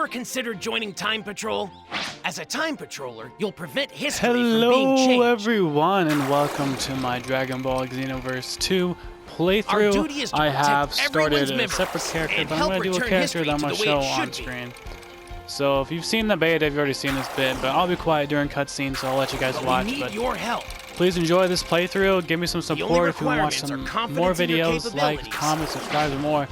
Ever considered joining Time Patrol? As a Time Patroller, you'll prevent history from being changed. Hello everyone and welcome to my Dragon Ball Xenoverse 2 playthrough. Our duty is to I have protect started everyone's a memories separate character, and but I'm help going to do a return character that I'm history going to to the way show it on should be. screen. So if you've seen the beta, you've already seen this bit, but I'll be quiet during cutscenes, so I'll let you guys watch. We need your help. Please enjoy this playthrough. Give me some support if you want to watch some more requirements videos, like, comment, subscribe, and more.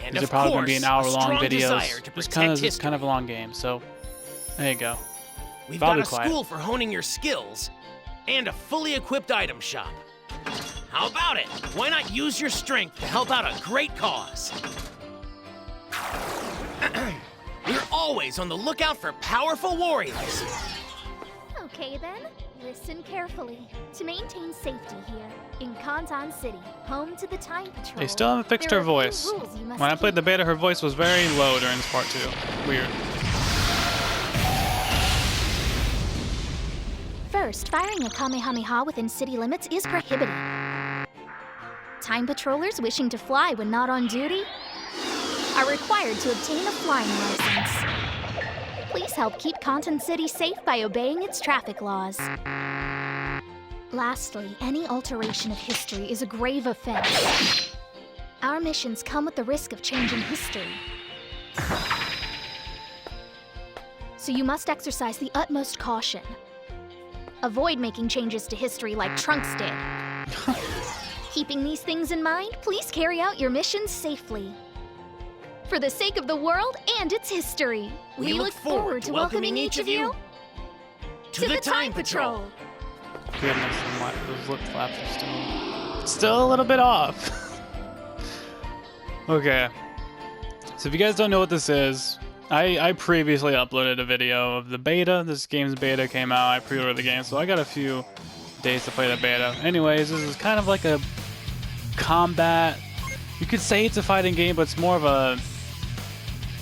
And These are of probably going to course, be an hour-long a strong desire videos, to just protect it's kind of a long game. So there you go. We've I'll got be a quiet. school for honing your skills and a fully equipped item shop. How about it? Why not use your strength to help out a great cause? We're always on the lookout for powerful warriors. Okay then, listen carefully. To maintain safety here, in Kantan City, home to the Time Patrol. They still haven't fixed there her are a few voice. rules you must When I played the keep. beta, her voice was very low during this part too. Weird. First, firing a Kamehameha within city limits is prohibited. Time Patrollers wishing to fly when not on duty are required to obtain a flying license. Please help keep Kantan City safe by obeying its traffic laws. Lastly, any alteration of history is a grave offense. Our missions come with the risk of changing history. So you must exercise the utmost caution. Avoid making changes to history like Trunks did. Keeping these things in mind, please carry out your missions safely. For the sake of the world and its history, we look forward to welcoming each of you to the Time Patrol. Goodness, those lip flaps are still a little bit off. Okay. So if you guys don't know what this is, I previously uploaded a video of the beta. This game's beta came out. I pre-ordered the game, so I got a few days to play the beta. Anyways, this is kind of like a combat. You could say it's a fighting game, but it's more of a,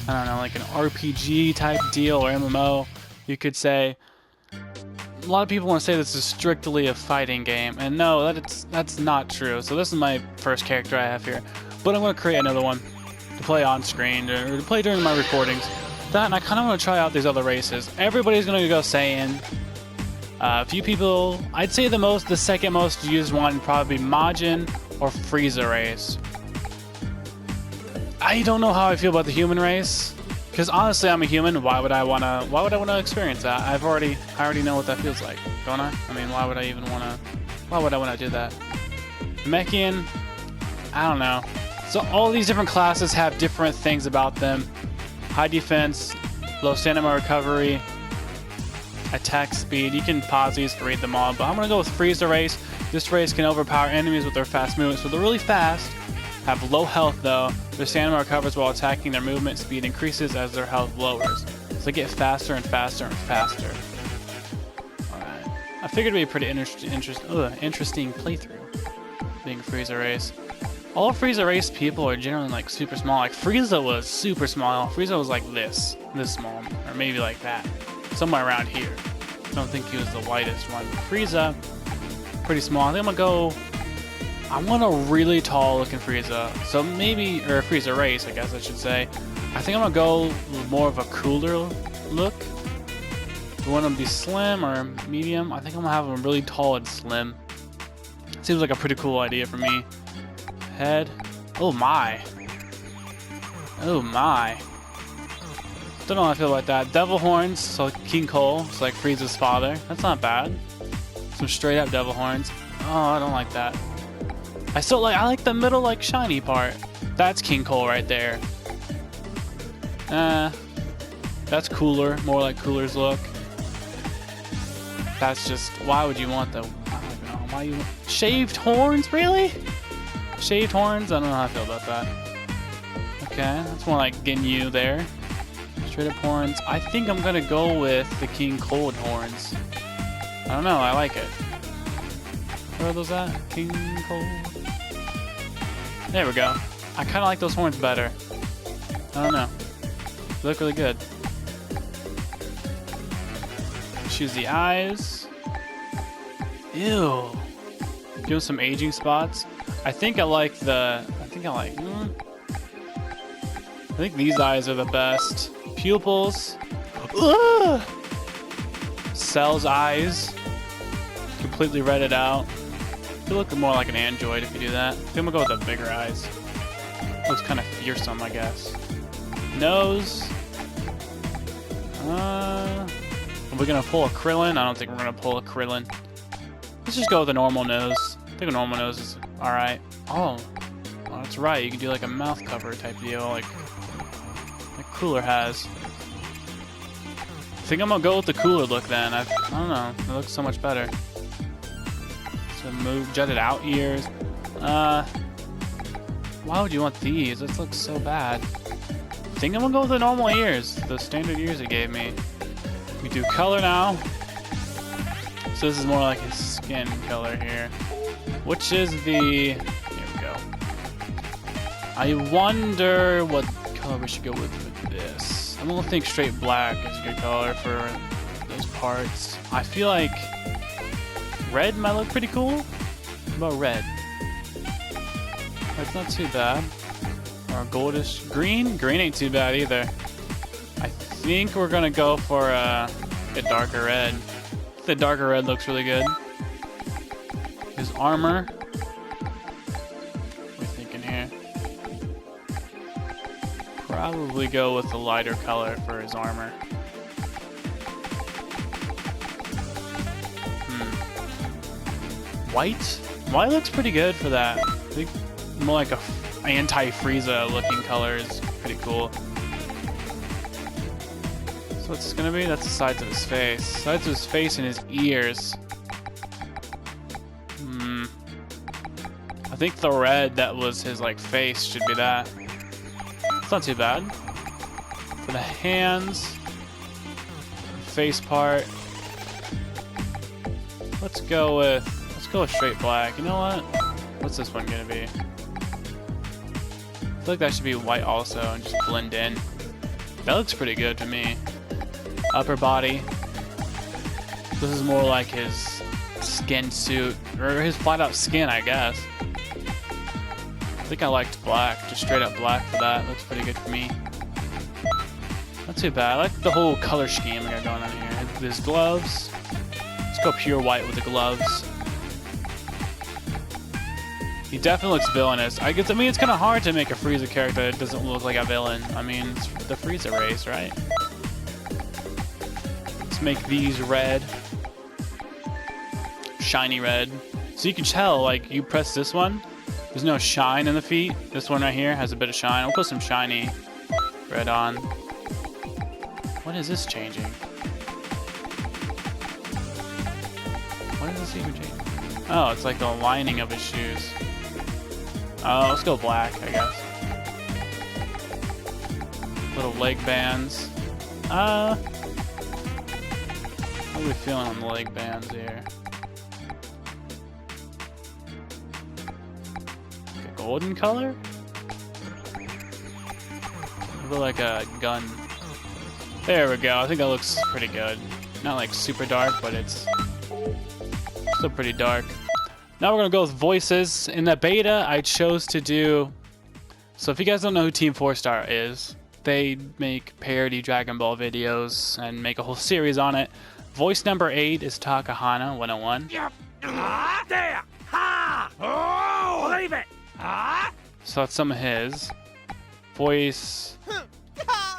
I don't know, like an RPG type deal or MMO, you could say. A lot of people want to say this is strictly a fighting game, and no, that's not true. So this is my first character I have here, but I'm going to create another one to play on screen or to play during my recordings. That, and I kind of want to try out these other races. Everybody's going to go Saiyan. A few people, I'd say the second most used one would probably be Majin or Frieza race. I don't know how I feel about the human race, because honestly, I'm a human. Why would I wanna experience that? I already know what that feels like, don't I? I mean, why would I wanna do that? Mechian, I don't know. So all these different classes have different things about them. High defense, low stamina recovery, attack speed. You can pause these to read them all, but I'm gonna go with Frieza race. This race can overpower enemies with their fast movement, so they're really fast. Have low health though. Their stamina recovers while attacking. Their movement speed increases as their health lowers. So they get faster and faster and faster. Alright. I figured it'd be a pretty interesting playthrough, being Frieza race. All Frieza race people are generally like super small. Like Frieza was super small. Frieza was like this small, or maybe like that, somewhere around here. I don't think he was the widest one. Frieza, pretty small. I think I'm gonna go. I want a really tall looking Frieza, so maybe, or Frieza race, I guess I should say. I think I'm gonna go with more of a cooler look. Do you want him to be slim or medium? I think I'm gonna have him really tall and slim. Seems like a pretty cool idea for me. Head. Oh my. Oh my. Don't know how I feel about that. Devil horns, so King Cole, it's like Frieza's father. That's not bad. Some straight up devil horns. Oh, I don't like that. I like the middle, like, shiny part. That's King Cole right there. That's cooler. More like Cooler's look. That's just, why would you want the, I don't know, why you, shaved horns, really? Shaved horns? I don't know how I feel about that. Okay, that's more like Ginyu there. Straight up horns. I think I'm gonna go with the King Cold horns. I don't know, I like it. Where are those at? King Cold. There we go. I kind of like those horns better. I don't know. They look really good. Choose the eyes. Ew. Give them some aging spots. I think I think these eyes are the best. pupils. Ugh! Cell's eyes. Completely redded out. You look more like an android if you do that. I think I'm gonna go with the bigger eyes. Looks kind of fearsome, I guess. Nose. Are we gonna pull a Krillin? I don't think we're gonna pull a Krillin. Let's just go with a normal nose. I think a normal nose is alright. Oh, that's right. You can do like a mouth cover type deal, like Cooler has. I think I'm gonna go with the Cooler look then. I don't know. It looks so much better. So move jutted out ears. Why would you want these? This looks so bad. I think I'm gonna go with the normal ears, the standard ears it gave me. We do color now. So this is more like his skin color here. Which is the... Here we go. I wonder what color we should go with this. I'm gonna think straight black is a good color for those parts. I feel like red might look pretty cool. What about red? That's not too bad. Or goldish green? Green ain't too bad either. I think we're gonna go for a darker red. The darker red looks really good. His armor. What are we thinking here? Probably go with the lighter color for his armor. White? White looks pretty good for that. I think more like a anti-Frieza looking color is pretty cool. So what's this gonna be? That's the sides of his face. Sides of his face and his ears. I think the red that was his like face should be that. It's not too bad. For the hands, face part. Let's go with straight black. You know what? What's this one gonna be? I feel like that should be white also and just blend in. That looks pretty good to me. Upper body. This is more like his skin suit, or his flat out skin, I guess. I think I liked black, just straight up black for that. Looks pretty good for me. Not too bad. I like the whole color scheme we got going on here. His gloves. Let's go pure white with the gloves. He definitely looks villainous. I mean, it's kind of hard to make a Frieza character that doesn't look like a villain. I mean, it's the Frieza race, right? Let's make these red. Shiny red. So you can tell, like, you press this one, there's no shine in the feet. This one right here has a bit of shine. I'll put some shiny red on. What is this changing? What is this even changing? Oh, it's like the lining of his shoes. Oh, let's go black, I guess. Little leg bands. How are we feeling on the leg bands here? Like a golden color? Or like a gun. There we go. I think that looks pretty good. Not like super dark, but it's still pretty dark. Now we're gonna go with voices. In the beta, I chose to do... So if you guys don't know who Team 4-Star is, they make parody Dragon Ball videos and make a whole series on it. Voice number 8 is Takahana 101. There! Ha! Oh! Believe it! So that's some of his. Voice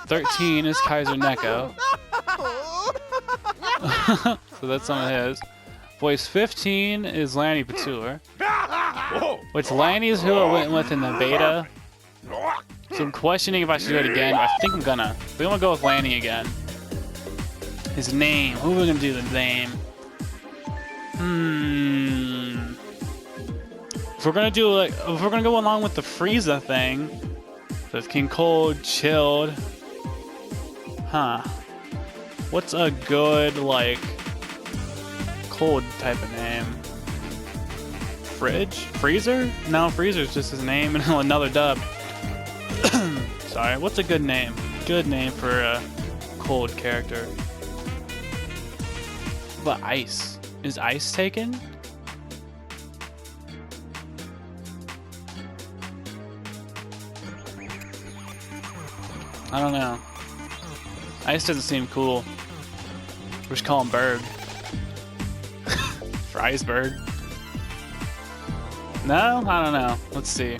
13 is Kaiser Neko. So that's some of his. Voice 15 is Lanny Patur. Which Lanny is who I went with in the beta. So I'm questioning if I should do it again. I think I'm gonna go with Lanny again. His name. Who are we gonna do the name? If we're gonna go along with the Frieza thing, so it's King Cold, Chilled. Huh. What's a good, like, cold type of name? Fridge? Freezer? No, Freezer's just his name and another dub. Sorry, what's a good name? Good name for a cold character. But Ice. Is Ice taken? I don't know. Ice doesn't seem cool. We should call him Berg. Friesberg. No? I don't know. Let's see.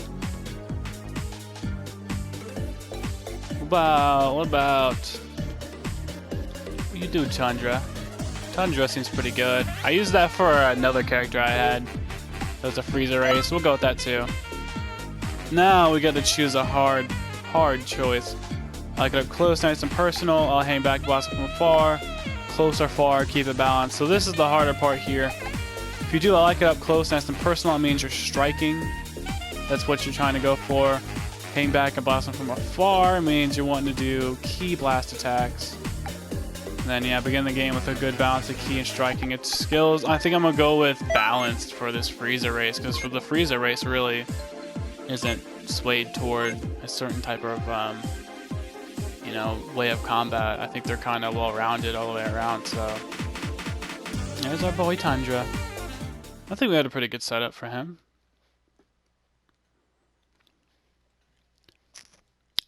What about you do Tundra? Tundra seems pretty good. I used that for another character I had. That was a Frieza race. We'll go with that too. Now we got to choose a hard choice. I like it up close, nice and personal. I'll hang back, blast from afar. Close or far, keep it balanced. So this is the harder part here. If you do I like it up close, nice and personal, it means you're striking. That's what you're trying to go for. Hang back and blast from afar means you're wanting to do key blast attacks. And then yeah, begin the game with a good balance of key and striking its skills. I think I'm gonna go with balanced for this Frieza race, because for the Frieza race really isn't swayed toward a certain type of you know, way of combat. I think they're kind of well-rounded all the way around. So there's our boy Tundra. I think we had a pretty good setup for him.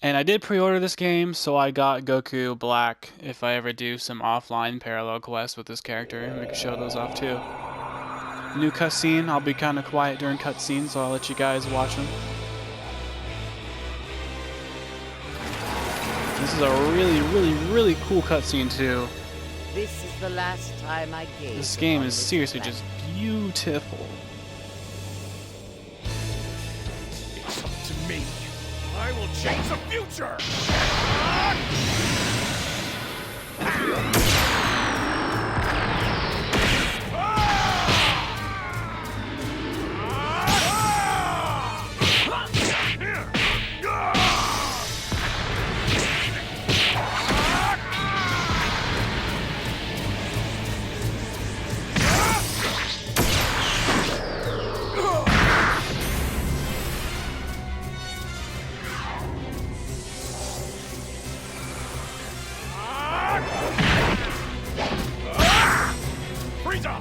And I did pre-order this game, so I got Goku Black if I ever do some offline parallel quests with this character, and we can show those off too. New cutscene. I'll be kind of quiet during cutscenes, so I'll let you guys watch them. This is a really cool cutscene too. This is the last time I gave. This game is seriously just beautiful. It's up to me. I will change the future! Frieza!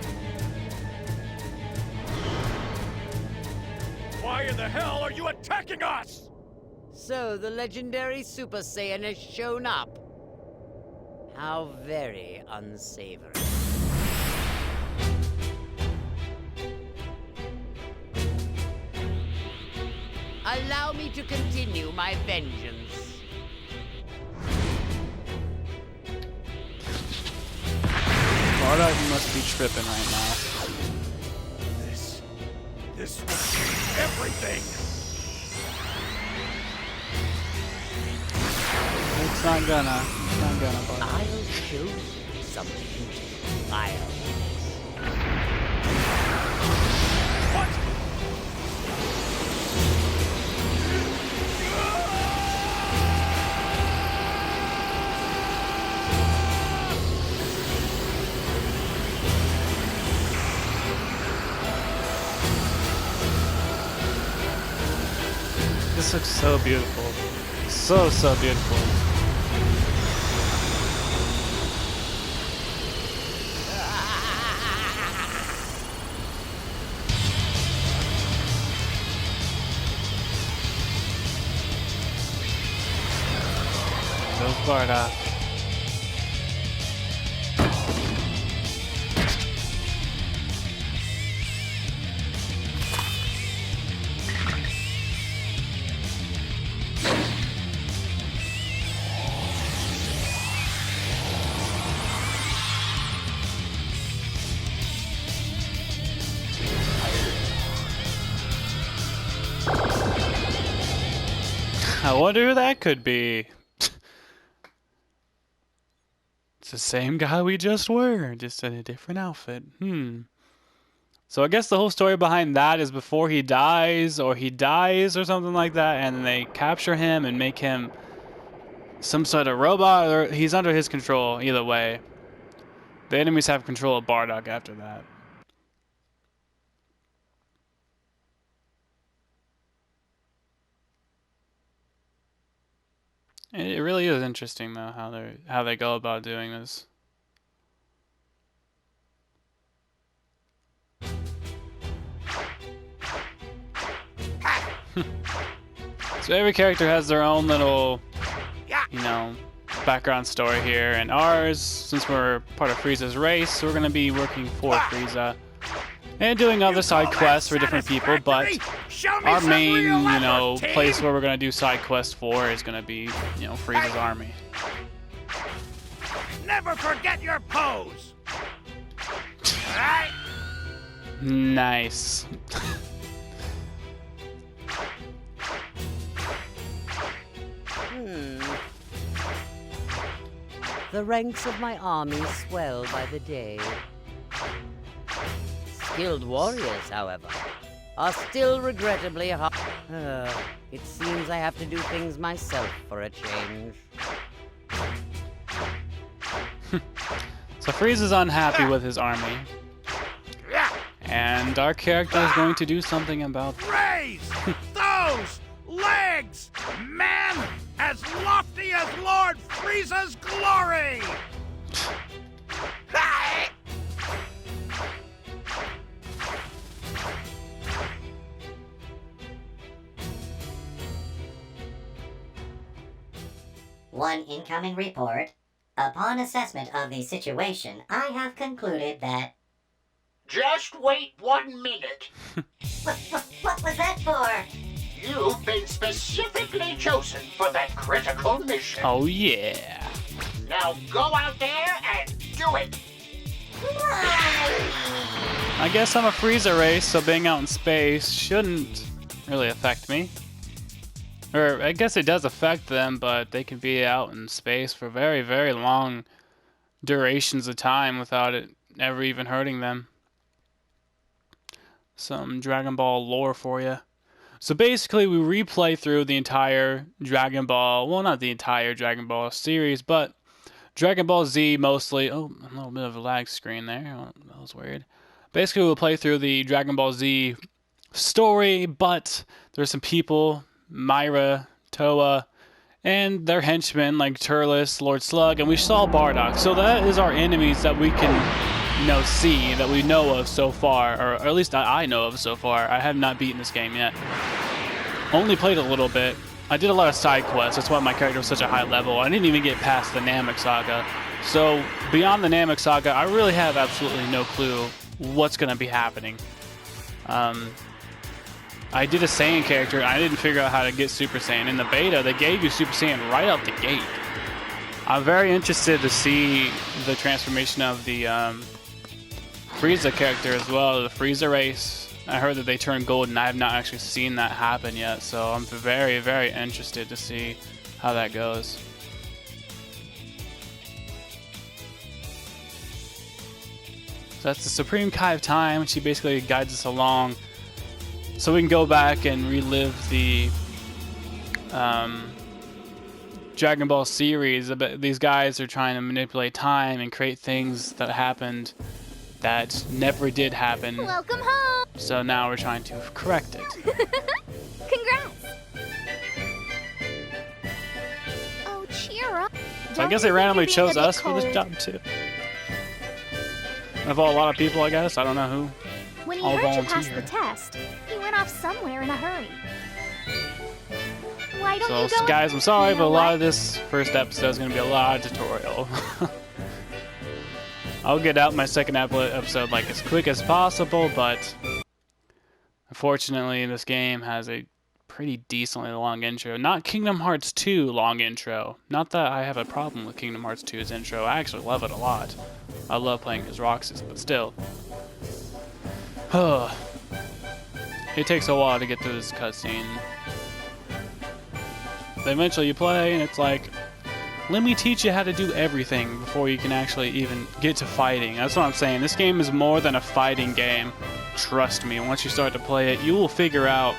Why in the hell are you attacking us? So the legendary Super Saiyan has shown up. How very unsavory. Allow me to continue my vengeance. Bardock must be tripping right now. This will change everything! It's not gonna, Bardock. I'll show you something vile. What? This looks so beautiful. So beautiful. Goes Bardock. I wonder who that could be. It's the same guy we just were, just in a different outfit. So I guess the whole story behind that is before he dies, or something like that, and they capture him and make him some sort of robot, or he's under his control. Either way, the enemies have control of Bardock after that. It really is interesting though how they go about doing this. So every character has their own little, you know, background story here, and ours, since we're part of Frieza's race, we're gonna be working for Frieza and doing other side quests for different people, but our main, you know, place where we're gonna do side quests for is gonna be, you know, Frieza's army. Never forget your pose. Right? Nice. The ranks of my army swell by the day. Skilled warriors, however, are still regrettably hard. It seems I have to do things myself for a change. So Frieza's unhappy with his army, and our character is going to do something about that. Raise those legs, man, as lofty as Lord Frieza's glory! One incoming report. Upon assessment of the situation, I have concluded that... Just wait 1 minute. What was that for? You've been specifically chosen for that critical mission. Oh yeah. Now go out there and do it. I guess I'm a Frieza race, so being out in space shouldn't really affect me. Or I guess it does affect them, but they can be out in space for very, very long durations of time without it ever even hurting them. Some Dragon Ball lore for you. So basically, we replay through the entire Dragon Ball, well, not the entire Dragon Ball series, but Dragon Ball Z mostly. Oh, a little bit of a lag screen there. Oh, that was weird. Basically, we'll play through the Dragon Ball Z story, but there's some people, Myra, Toa, and their henchmen like Turles, Lord Slug, and we saw Bardock. So that is our enemies that we can, you know, see, that we know of so far, or at least I know of so far. I have not beaten this game yet. Only played a little bit. I did a lot of side quests. That's why my character was such a high level. I didn't even get past the Namek Saga. So beyond the Namek Saga, I really have absolutely no clue what's going to be happening. I did a Saiyan character, and I didn't figure out how to get Super Saiyan. In the beta, they gave you Super Saiyan right out the gate. I'm very interested to see the transformation of the Frieza character as well, the Frieza race. I heard that they turned gold, and I have not actually seen that happen yet, so I'm very, very interested to see how that goes. So that's the Supreme Kai of Time. She basically guides us along so we can go back and relive the Dragon Ball series. These guys are trying to manipulate time and create things that happened that never did happen. Welcome home! So now we're trying to correct it. Congrats! Oh, cheer up. So I guess they randomly chose us for this job too. Of a lot of people, I guess. I don't know who. When he I'll heard you pass volunteer. the test, he went off somewhere in a hurry. Why don't So you go? guys, I'm sorry, You but a know lot what? of this first episode is going to be a lot of tutorial. I'll get out my second episode like as quick as possible, but unfortunately this game has a pretty decently long intro. Not Kingdom Hearts 2 long intro. Not that I have a problem with Kingdom Hearts 2's intro. I actually love it a lot. I love playing as Roxas, but still. It takes a while to get through this cutscene. Then eventually you play and it's like, let me teach you how to do everything before you can actually even get to fighting. That's what I'm saying. This game is more than a fighting game. Trust me, once you start to play it, you will figure out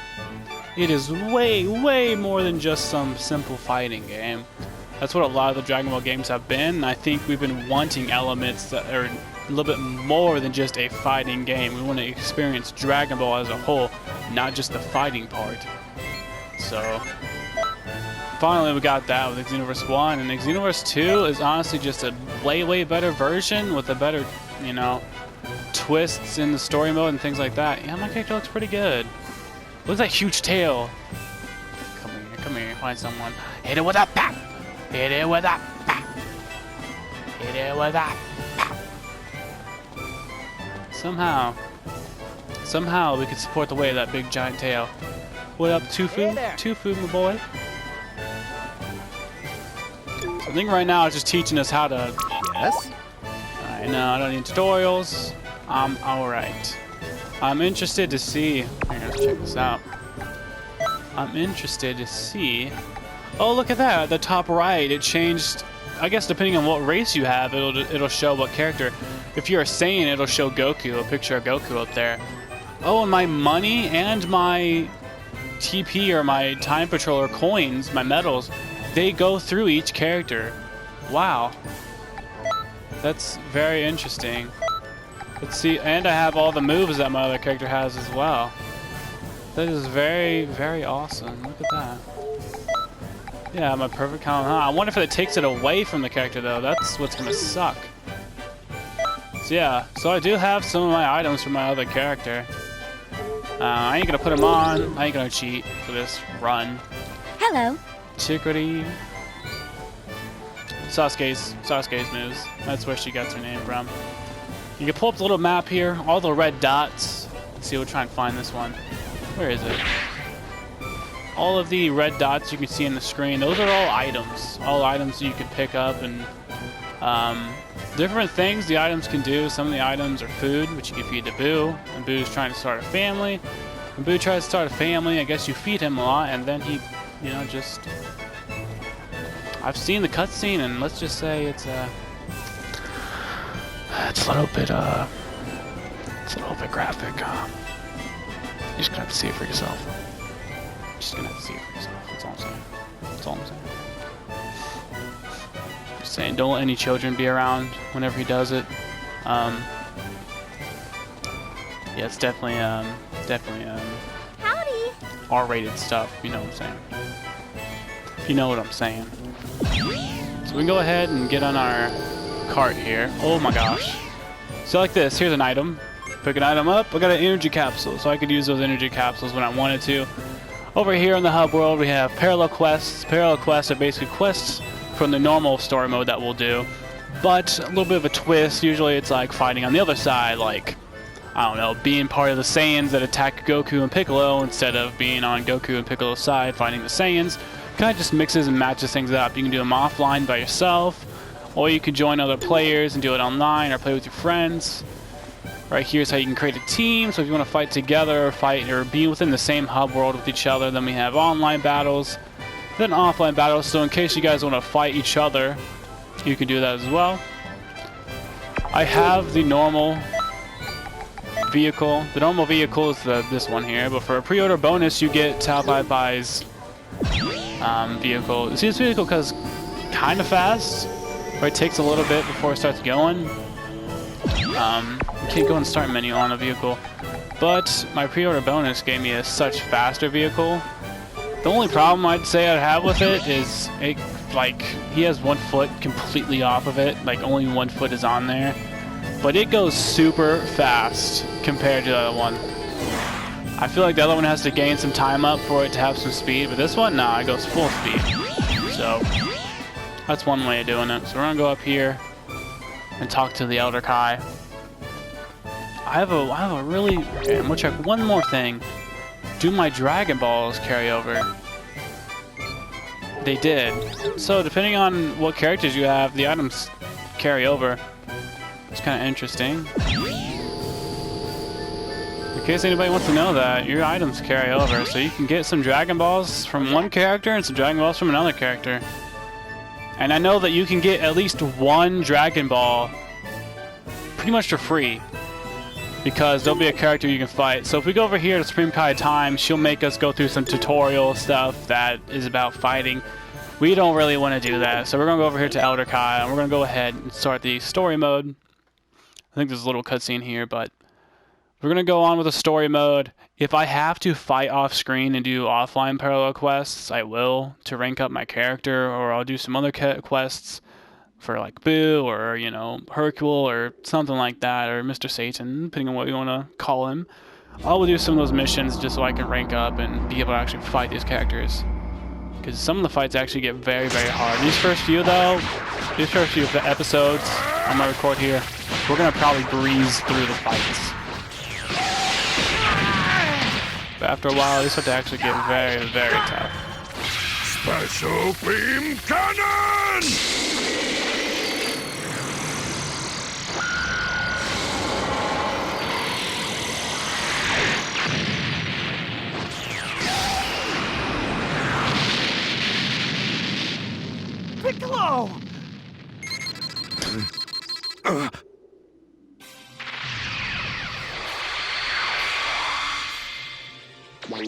it is way, way more than just some simple fighting game. That's what a lot of the Dragon Ball games have been. I think we've been wanting elements that are a little bit more than just a fighting game. We want to experience Dragon Ball as a whole, not just the fighting part. So finally we got that with Xenoverse 1, and Xenoverse 2 is honestly just a way, way better version with a better, you know, twists in the story mode and things like that. Yeah, my character looks pretty good. Look at that huge tail. Come here, find someone. Hit it with a bat! Hit it with a bat! Hit it with that. Somehow we could support the weight of that big giant tail. What up, Tufu? Tufu, my boy. I think right now it's just teaching us how to. Yes. I know I don't need tutorials. I'm all right. I'm interested to see. Here, let's check this out. I'm interested to see. Oh, look at that! At the top right, it changed. I guess depending on what race you have, it'll show what character. If you're a Saiyan, it'll show Goku, a picture of Goku up there. Oh, and my money and my TP or my Time Patroller coins, my medals, they go through each character. Wow. That's very interesting. Let's see, and I have all the moves that my other character has as well. That is very, very awesome. Look at that. Yeah, my perfect count. I wonder if it takes it away from the character though. That's what's gonna suck. So yeah, so I do have some of my items from my other character. I ain't gonna put them on. I ain't gonna cheat for this run. Hello. Chicory. Sasuke's moves. That's where she gets her name from. You can pull up the little map here, all the red dots. Let's see, we'll try and find this one. Where is it? All of the red dots you can see on the screen, those are all items. All items that you can pick up and different things the items can do. Some of the items are food, which you can feed to Boo. And Boo's trying to start a family. When Boo tries to start a family, I guess you feed him a lot, and then he, you know, just... I've seen the cutscene, and let's just say it's a little bit graphic. You're just gonna have to see it for yourself. Just gonna have to see it for yourself. That's all I'm saying. That's all I'm saying. Just saying, don't let any children be around whenever he does it. Yeah, it's definitely Howdy. R-rated stuff. You know what I'm saying? If you know what I'm saying. So we can go ahead and get on our cart here. Oh my gosh. So like this, here's an item. Pick an item up, I got an energy capsule, so I could use those energy capsules when I wanted to. Over here in the hub world, we have parallel quests. Parallel quests are basically quests from the normal story mode that we'll do, but a little bit of a twist. Usually it's like fighting on the other side, like, I don't know, being part of the Saiyans that attack Goku and Piccolo instead of being on Goku and Piccolo's side fighting the Saiyans. Kind of just mixes and matches things up. You can do them offline by yourself, or you can join other players and do it online or play with your friends. Right here's how you can create a team. So if you want to fight together, or be within the same hub world with each other, then we have online battles, then offline battles. So in case you guys want to fight each other, you can do that as well. I have the normal vehicle. The normal vehicle is this one here, but for a pre-order bonus, you get Tao Pai Pai's vehicle. See, this vehicle goes kind of fast, or it takes a little bit before it starts going. You can't go in the start menu on a vehicle, but my pre-order bonus gave me a such faster vehicle. The only problem I'd say I'd have with it is it, like, he has one foot completely off of it, like only one foot is on there, but it goes super fast compared to the other one. I feel like the other one has to gain some time up for it to have some speed, but this one, nah, it goes full speed. So that's one way of doing it. So we're gonna go up here and talk to the Elder Kai. I have a really... Okay, I'm gonna check one more thing. Do my Dragon Balls carry over? They did. So depending on what characters you have, the items carry over. It's kind of interesting. In case anybody wants to know that, your items carry over. So you can get some Dragon Balls from one character and some Dragon Balls from another character. And I know that you can get at least one Dragon Ball pretty much for free, because there'll be a character you can fight. So if we go over here to Supreme Kai Time, she'll make us go through some tutorial stuff that is about fighting. We don't really want to do that, so we're going to go over here to Elder Kai, and we're going to go ahead and start the story mode. I think there's a little cutscene here, but we're going to go on with the story mode. If I have to fight off screen and do offline parallel quests, I will, to rank up my character, or I'll do some other quests for like Boo, or, you know, Hercule, or something like that, or Mr. Satan, depending on what you want to call him. I will do some of those missions just so I can rank up and be able to actually fight these characters. Because some of the fights actually get very, very hard. These first few, though, these first few episodes I'm gonna record here, we're gonna probably breeze through the fights. But after a while, these start to actually get very, very tough. Special beam cannon! Piccolo!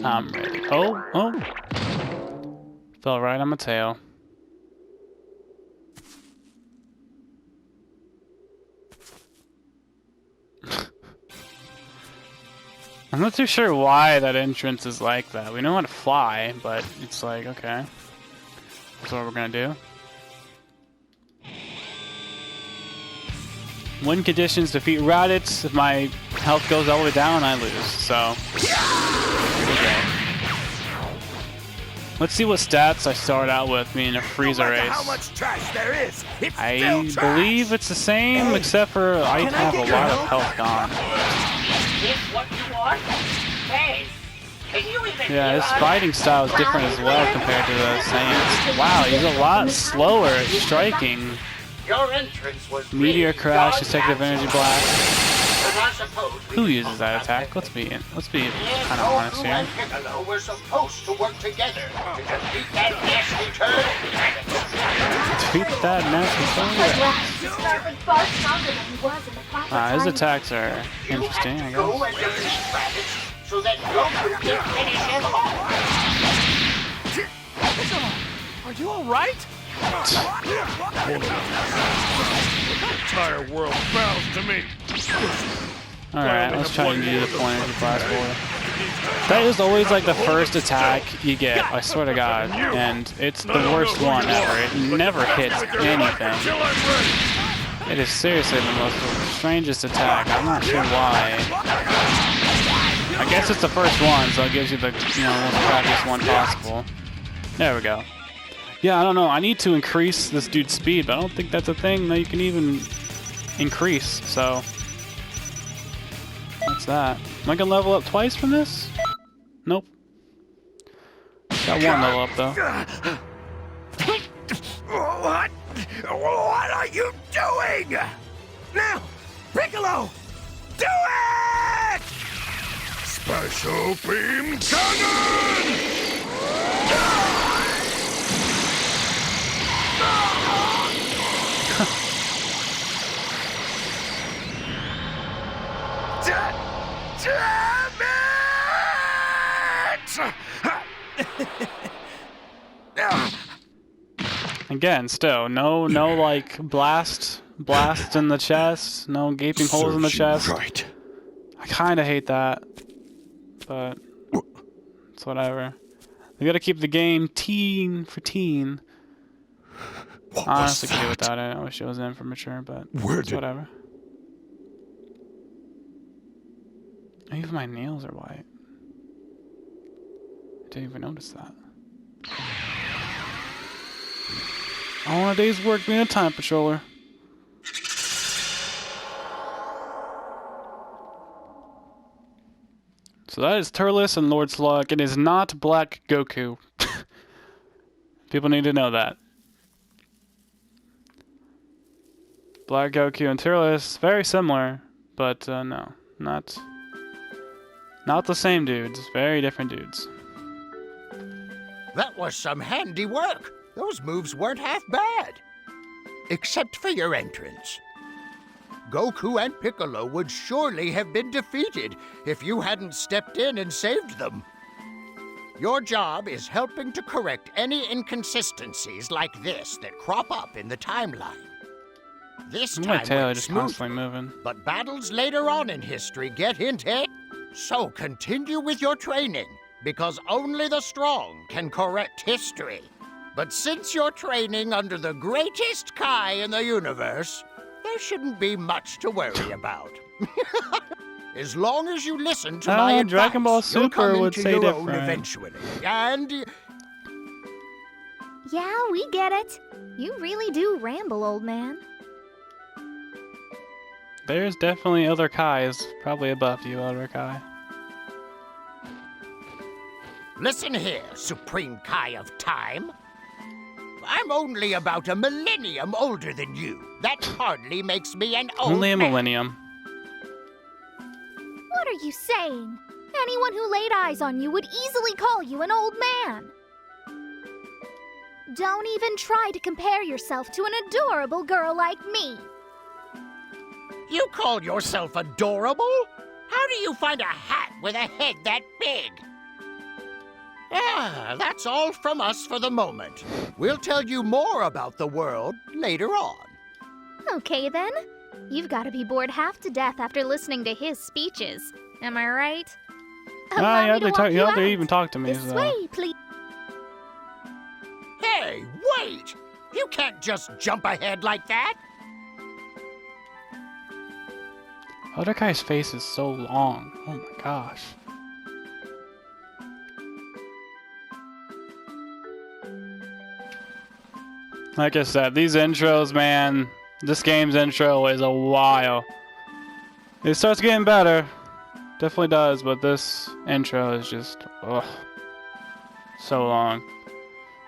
I'm ready. Oh, oh. Fell right on my tail. I'm not too sure why that entrance is like that. We know how to fly, but it's like, okay. That's what we're gonna do. Win conditions, defeat Raditz. If my health goes all the way down, I lose. So, okay. Let's see what stats I start out with, me in a Frieza race. How much trash there is, it's I still trash. believe it's the same, except for I have a lot of health gone. Is what you want? Hey, can you even Yeah, his fighting style is different as well compared to the Saiyans. Wow, he's a lot slower at striking. Your entrance was Meteor really Crash, done Detective Energy Blast. And I suppose we Who can uses move that back. attack? Let's be kind of Goku honest here. and Piccolo were supposed to work together to defeat that nasty turd. Defeat that nasty But thing. Raditz is startling far stronger than he was in the proper His time. attacks are interesting, I Go guess. and defeat Raditz so that Goku can finish him off. Are you alright? The entire world bows to me. Alright, let's try and do the full energy blast for. That is always like the first attack you get, I swear to God. And it's the worst one ever. It never hits anything. It is seriously the most strangest attack. I'm not sure why. I guess it's the first one, so it gives you the, most crappiest one possible. There we go. Yeah, I don't know. I need to increase this dude's speed, but I don't think that's a thing that you can even increase, so... What's that? Am I gonna level up twice from this? Nope. Got one level up, though. What? What are you doing? Now, Piccolo, do it! Special beam cannon! Damn it! Again, still, no, like, blast in the chest, no gaping holes in the chest. Right. I kinda hate that, but it's whatever. We gotta keep the game teen for teen. What Honestly, was could do that? without it. I wish it was in for mature, but Where it's did- whatever. Even my nails are white. I didn't even notice that. All a day's work being a time patroller. So that is Turles and Lord Slug. It is not Black Goku. People need to know that. Black Goku and Turles, very similar, but no, not the same dudes. Very different dudes. That was some handy work. Those moves weren't half bad. Except for your entrance. Goku and Piccolo would surely have been defeated if you hadn't stepped in and saved them. Your job is helping to correct any inconsistencies like this that crop up in the timeline. This My time tail went just smoothly, constantly moving. but battles later on in history get intense. So continue with your training, because only the strong can correct history. But since you're training under the greatest Kai in the universe, there shouldn't be much to worry about. As long as you listen to my advice, Dragon Ball you'll Super come would into say your own different. eventually. And Yeah, we get it. You really do ramble, old man. There's definitely other Kais, probably above you, other Kai. Listen here, Supreme Kai of Time. I'm only about a millennium older than you. That hardly makes me an old Only a man. millennium. What are you saying? Anyone who laid eyes on you would easily call you an old man. Don't even try to compare yourself to an adorable girl like me. You call yourself adorable? How do you find a hat with a head that big? Yeah, that's all from us for the moment. We'll tell you more about the world later on. Okay then. You've got to be bored half to death after listening to his speeches. Am I right? Allow me to walk you have to out. even talk to me. This So. way, please. Hey, wait! You can't just jump ahead like that. Other Kai's face is so long. Oh my gosh. Like I said, these intros, man, this game's intro is a while. It starts getting better. Definitely does, but this intro is just, ugh, so long.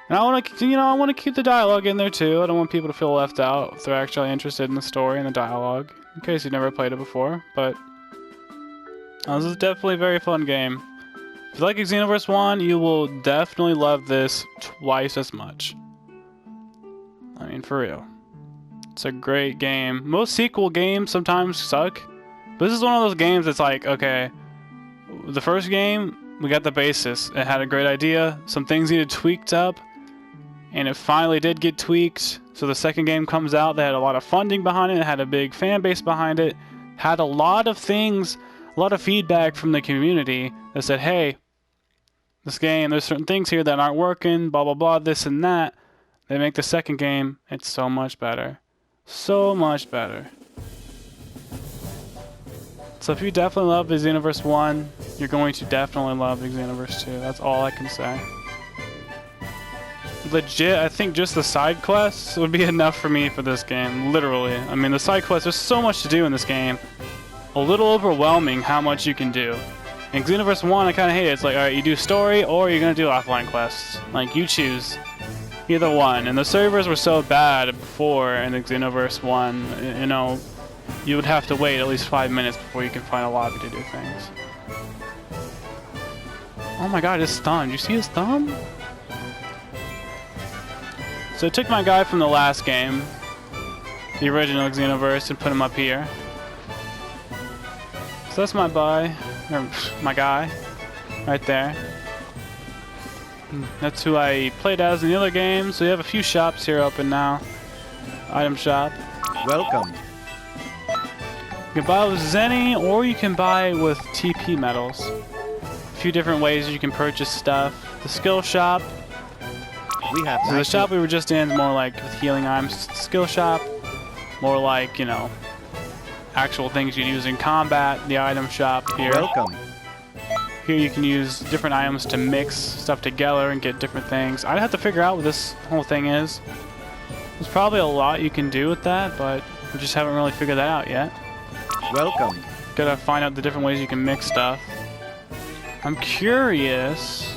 And I want to, I want to keep the dialogue in there too. I don't want people to feel left out if they're actually interested in the story and the dialogue, in case you've never played it before. But this is definitely a very fun game. If you like Xenoverse 1, you will definitely love this twice as much. I mean, for real. It's a great game. Most sequel games sometimes suck. But this is one of those games that's like, okay, the first game, we got the basis. It had a great idea. Some things needed tweaked up. And it finally did get tweaked. So the second game comes out. They had a lot of funding behind it. It had a big fan base behind it. Had a lot of things, a lot of feedback from the community that said, hey, this game, there's certain things here that aren't working, blah, blah, blah, this and that. They make the second game, it's so much better. So much better. So if you definitely love the Xenoverse 1, you're going to definitely love the Xenoverse 2. That's all I can say. Legit, I think just the side quests would be enough for me for this game, literally. I mean, the side quests, there's so much to do in this game. A little overwhelming how much you can do. In Xenoverse 1, I kind of hate it. It's like, alright, you do story or you're going to do offline quests. Like, you choose. Either one. And the servers were so bad before in the Xenoverse 1, you know, you would have to wait at least 5 minutes before you can find a lobby to do things. Oh my god, his thumb. Did you see his thumb? So I took my guy from the last game, the original Xenoverse, and put him up here. So that's my guy, right there. That's who I played as in the other game. So you have a few shops here open now. Item shop. Welcome. You can buy with Zenny, or you can buy with TP medals. A few different ways you can purchase stuff. The skill shop. We have So the shop we were just in is more like with healing items. Skill shop, more like, you know, actual things you use in combat. The item shop here. Welcome. Here you can use different items to mix stuff together and get different things. I'd have to figure out what this whole thing is. There's probably a lot you can do with that, but we just haven't really figured that out yet. Welcome. Gotta find out the different ways you can mix stuff. I'm curious,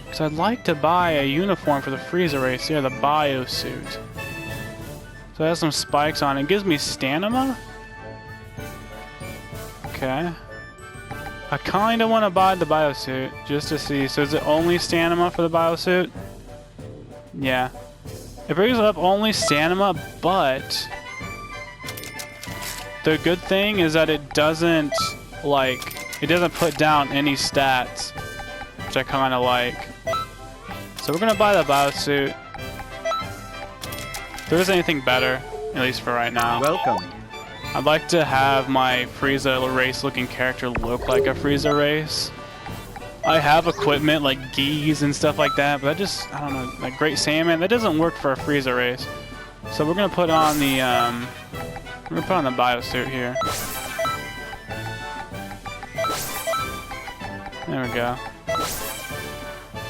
because I'd like to buy a uniform for the Frieza race. Yeah, the bio suit. So it has some spikes on it. It gives me stamina? Okay. I kind of want to buy the biosuit just to see. So is it only stamina for the biosuit? Yeah. It brings up only stamina, but the good thing is that it doesn't put down any stats, which I kind of like. So we're gonna buy the biosuit. If there is anything better, at least for right now. Welcome. I'd like to have my Frieza race looking character look like a Frieza race. I have equipment like geese and stuff like that, but I don't know, like Great Salmon, that doesn't work for a Frieza race. So we're gonna put on the biosuit here. There we go.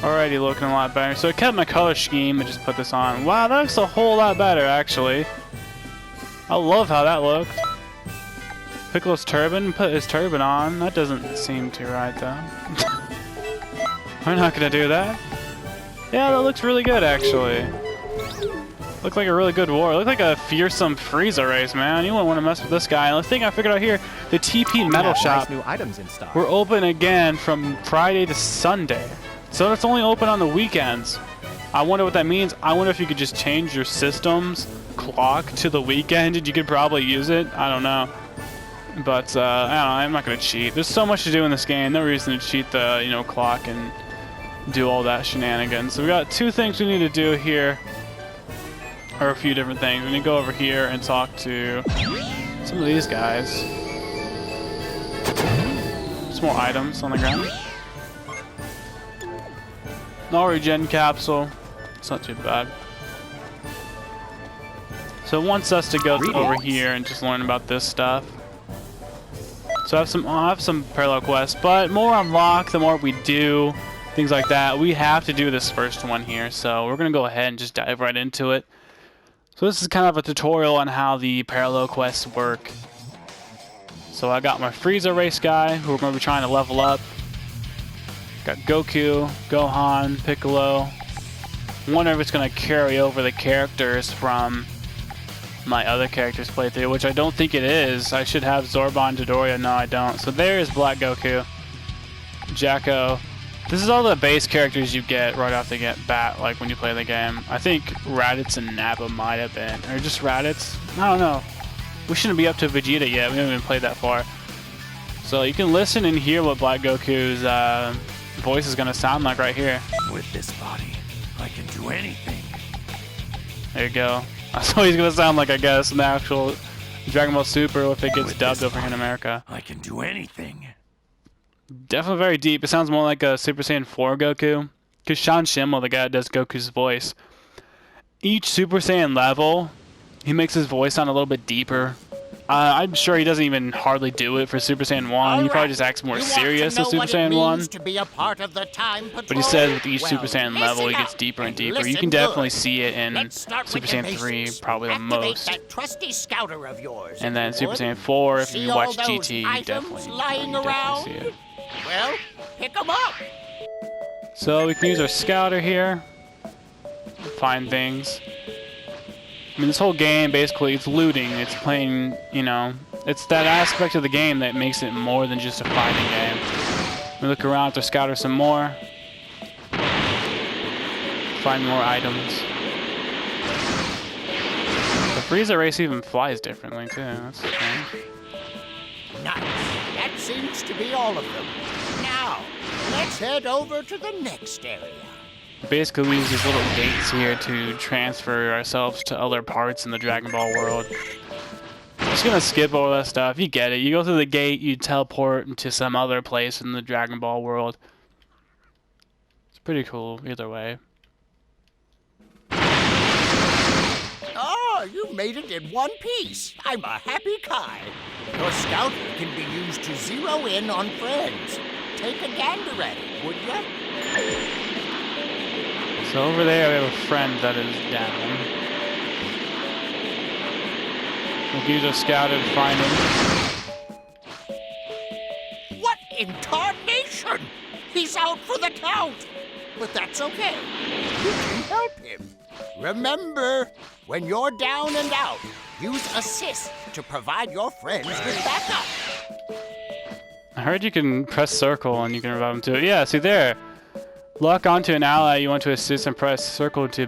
Already looking a lot better. So I kept my color scheme and just put this on. Wow, that looks a whole lot better, actually. I love how that looked. Piccolo's turban, put his turban on. That doesn't seem too right, though. We're not gonna do that. Yeah, that looks really good, actually. Looked like a really good war. Looked like a fearsome Frieza race, man. You wouldn't want to mess with this guy. And the thing I figured out here, the TP Metal Shop, Nice new items in stock. we're open again from Friday to Sunday. So it's only open on the weekends. I wonder what that means. I wonder if you could just change your system's clock to the weekend and you could probably use it. I don't know. But, I don't know. I'm not going to cheat. There's so much to do in this game. No reason to cheat the, you know, clock and do all that shenanigans. So we got two things we need to do here. Or a few different things. We need to go over here and talk to some of these guys. Some more items on the ground. No regen capsule. It's not too bad. So it wants us to go over here and just learn about this stuff. So I have some parallel quests, but more unlock the more we do, things like that. We have to do this first one here, so we're gonna go ahead and just dive right into it. So this is kind of a tutorial on how the parallel quests work. So I got my Frieza race guy, who we're going to be trying to level up. Got Goku, Gohan, Piccolo. I wonder if it's going to carry over the characters from my other characters playthrough, which I don't think it is. I should have Zordon, Dodoria. No, I don't. So there is Black Goku, Jacko. This is all the base characters you get right off the bat, like when you play the game. I think Raditz and Nappa might have been, or just Raditz. I don't know. We shouldn't be up to Vegeta yet. We haven't even played that far. So you can listen and hear what Black Goku's voice is going to sound like right here. With this body, I can do anything. There you go. That's what he's going to sound like, I guess, in the actual Dragon Ball Super if it gets With dubbed this over here in body, America. I can do anything. Definitely very deep. It sounds more like a Super Saiyan 4 Goku. Because Sean Schemmel, the guy that does Goku's voice, each Super Saiyan level, he makes his voice sound a little bit deeper. I'm sure he doesn't even hardly do it for Super Saiyan 1. He probably just acts more serious in Super Saiyan 1. To be a part of the Time Patrol? But he says with each Well, Super Saiyan level, he gets deeper and deeper. You can definitely see it in Super Saiyan 3, probably the most. That trusty scouter of yours. And then if Super you Saiyan would. 4, if See you all watch those GT, you items definitely lying around? see it. Well, pick 'em up. So we can use our scouter here, find things. I mean, this whole game, basically, it's looting. It's playing, you know, it's that aspect of the game that makes it more than just a fighting game. We look around at the scouter some more. Find more items. The Frieza race even flies differently, too. That's strange. Nice. That seems to be all of them. Now, let's head over to the next area. Basically, we use these little gates here to transfer ourselves to other parts in the Dragon Ball world. I'm just gonna skip over that stuff. You get it. You go through the gate, you teleport into some other place in the Dragon Ball world. It's pretty cool either way. Oh, you made it in one piece. I'm a happy Kai. Your scouter can be used to zero in on friends. Take a gander at it, would ya? So over there, we have a friend that is down. We can use our scouter to find him. What in tarnation? He's out for the count. But that's okay. You can help him. Remember, when you're down and out, use assist to provide your friends with backup. I heard you can press circle and you can revive him too. Yeah, see there. Lock onto an ally you want to assist and press circle to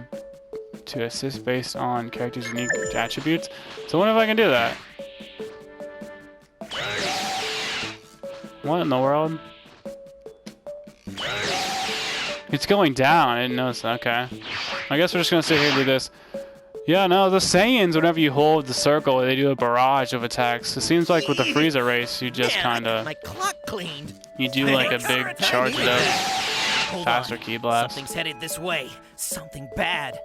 assist based on character's unique attributes. So I wonder if I can do that. What in the world? It's going down. I didn't notice that. Okay. I guess we're just going to sit here and do this. Yeah, no, the Saiyans, whenever you hold the circle, they do a barrage of attacks. It seems like with the Frieza race, you just kind of... My clock cleaned. You do like a big charge it up. Hold Faster on. key blast. Something's headed this way. Something bad.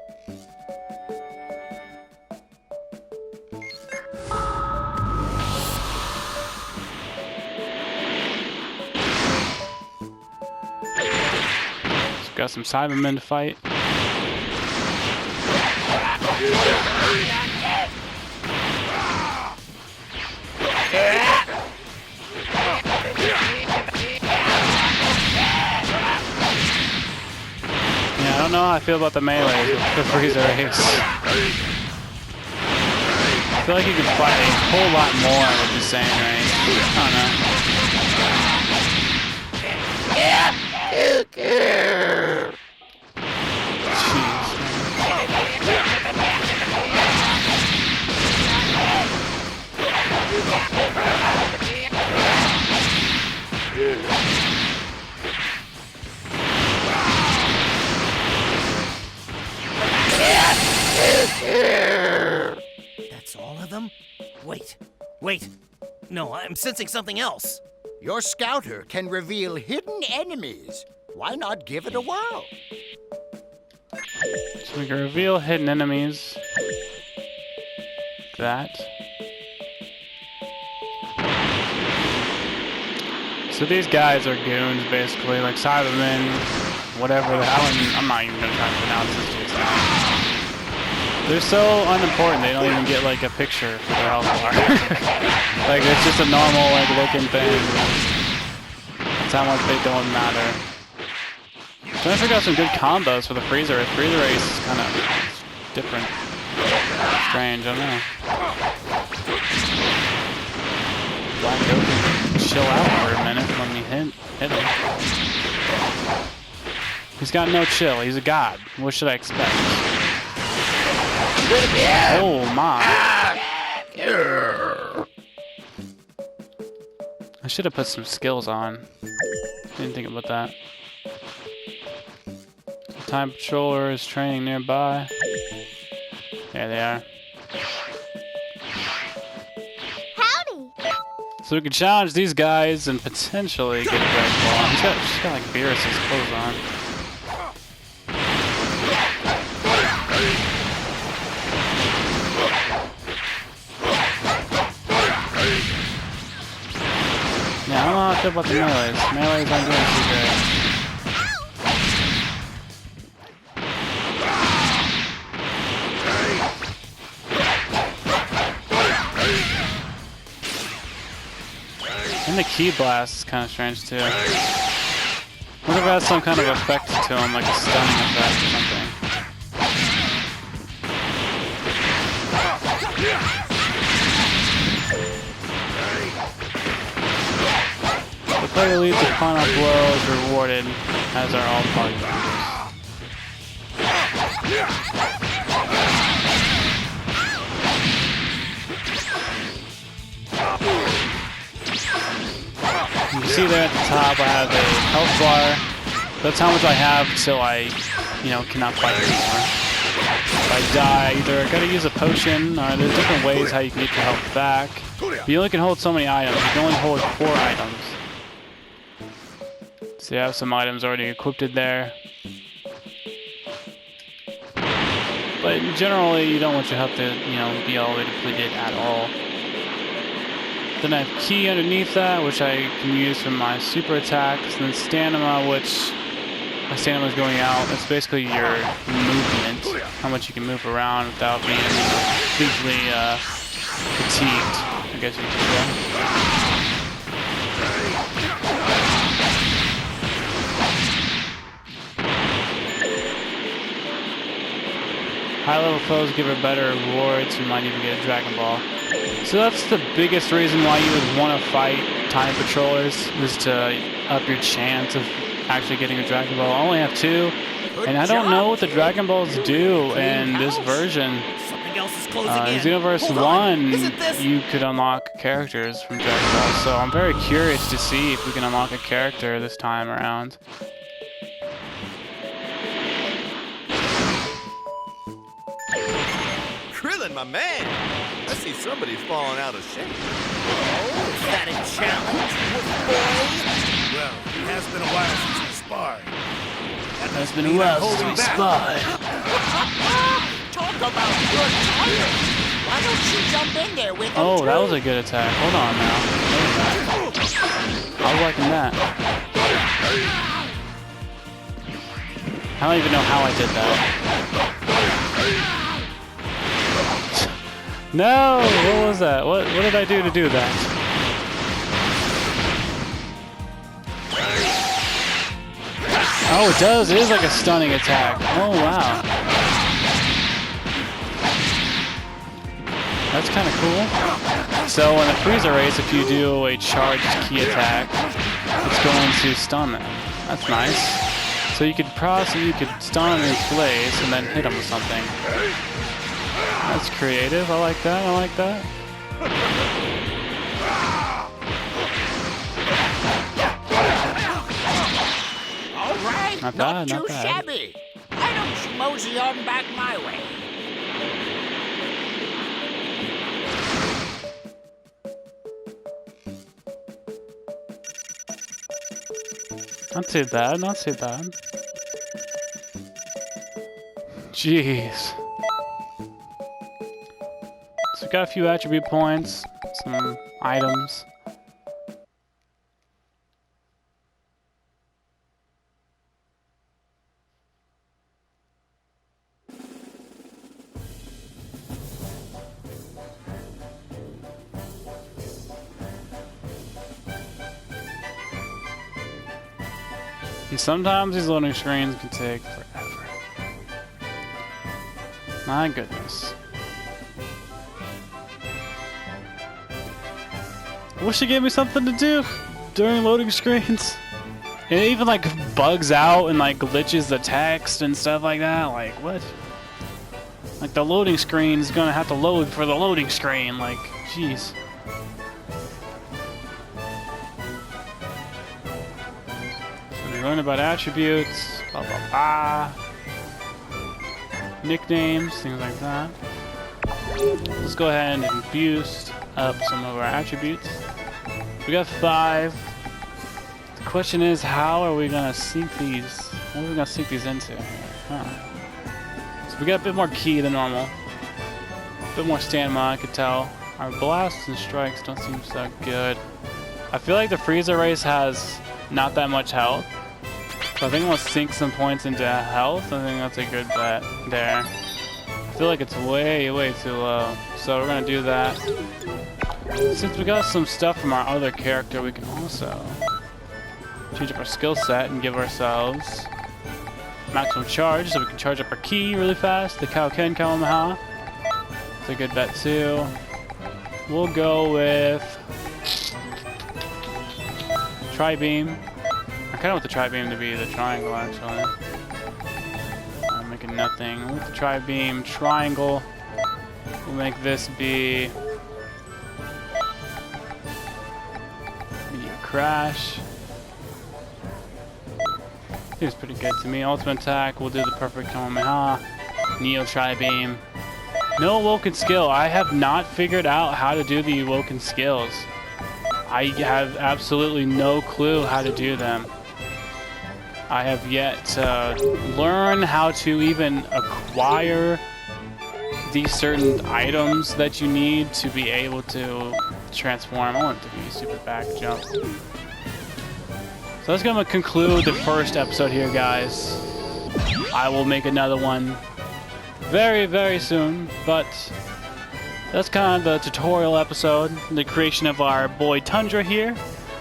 got some Cybermen to fight. Yeah, I don't know how I feel about the melee with the Frieza race. I feel like you could fight a whole lot more with the same range. I don't know. That's all of them? Wait. No, I'm sensing something else. Your scouter can reveal hidden enemies. Why not give it a whirl? So we can reveal hidden enemies. That. So these guys are goons, basically, like Cybermen, whatever. I'm not even gonna try to pronounce this just now. They're so unimportant, they don't even get like a picture for their health bar. Like, it's just a normal, like, looking thing. That's how much they don't matter. I'm trying to figure out some good combos for the Frieza race. Frieza race is kind of different. Strange, I don't know. Black Goku, chill out for a minute, let me hit him. He's got no chill, he's a god. What should I expect? Oh my. I should have put some skills on. Didn't think about that. Time Patroller is training nearby. There they are. Howdy! So we can challenge these guys and potentially get a Red Ball. She's got like Beerus's clothes on. Yeah, I don't know how I feel about the melees. Melees aren't doing too great. And the Ki Blast is kind of strange too. I wonder if it has some kind of effect to him, like a stunning effect or something. The player leads the final blow is rewarded, as are all party members. You can see there at the top I have a health bar. That's how much I have till I, cannot fight anymore. If I die, either I gotta use a potion, or there's different ways how you can get your health back. But you only can hold so many items. You can only hold 4 items. So you have some items already equipped there. But generally, you don't want your health to, be all the way depleted at all. Then I have Ki underneath that, which I can use for my super attacks. And then Stamina, which my Stamina is going out. That's basically your movement, how much you can move around without being completely fatigued, I guess you could say. High-level foes give her better rewards. You might even get a Dragon Ball. So that's the biggest reason why you would want to fight Time Patrollers, is to up your chance of actually getting a Dragon Ball. I only have 2, and I don't know what the Dragon Balls do in this version. Something else is closing in. Xenoverse 1, you could unlock characters from Dragon Ball, so I'm very curious to see if we can unlock a character this time around. Krillin, my man! I see somebody's falling out of shape. Oh, is that a challenge, boy? Well, it has been a while since we sparred. It's been a while since we sparred. Talk about good timing. Why don't you jump in there with him? Oh, that was a good attack. Hold on now. I was liking that. I don't even know how I did that. No! What was that? What did I do to do that? Oh, it does. It is like a stunning attack. Oh, wow. That's kind of cool. So in the Frieza race, if you do a charged key attack, it's going to stun them. That's nice. So you could stun him in place and then hit him with something. That's creative. I like that. I like that. All right, Not not bad, too not bad. shabby. Why don't you mosey on back my way? Not too bad, not too bad. Jeez. So we got a few attribute points, some items. And sometimes these loading screens can take forever. My goodness. I wish they gave me something to do during loading screens. It even like bugs out and like glitches the text and stuff like that. Like what? Like the loading screen is gonna have to load for the loading screen. Like, jeez. Learn about attributes, blah blah blah, nicknames, things like that. Let's go ahead and boost up some of our attributes. We got 5. The question is, how are we gonna sync these? What are we gonna sync these into? Huh. So we got a bit more ki than normal, a bit more stamina. I could tell. Our blasts and strikes don't seem so good. I feel like the Frieza race has not that much health. So I think I'm gonna sink some points into health. I think that's a good bet there. I feel like it's way, way too low. So we're gonna do that. Since we got some stuff from our other character, we can also change up our skill set and give ourselves maximum charge, so we can charge up our ki really fast. The Kaioken Kamehameha. It's a good bet too. We'll go with Tri-Beam. I kind of want the Tri-Beam to be the triangle, actually. I'm making nothing. With the Tri-Beam triangle, we'll make this be a crash. Seems pretty good to me. Ultimate attack, we'll do the perfect Kamehameha. Neo Tri-Beam. No awoken skill. I have not figured out how to do the awoken skills. I have absolutely no clue how to do them. I have yet to learn how to even acquire these certain items that you need to be able to transform. I want it to be super back jump. So that's gonna conclude the first episode here, guys. I will make another one very, very soon, but that's kind of the tutorial episode, the creation of our boy Tundra here.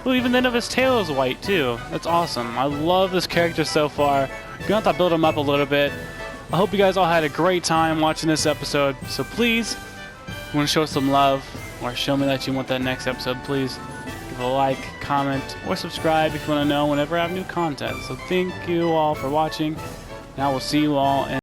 Well, even the end of his tail is white too. That's awesome. I love this character so far. You're gonna have to build him up a little bit. I hope you guys all had a great time watching this episode. So please, if you want to show some love or show me that you want that next episode, please give a like, comment, or subscribe if you want to know whenever I have new content. So thank you all for watching, and I will see you all in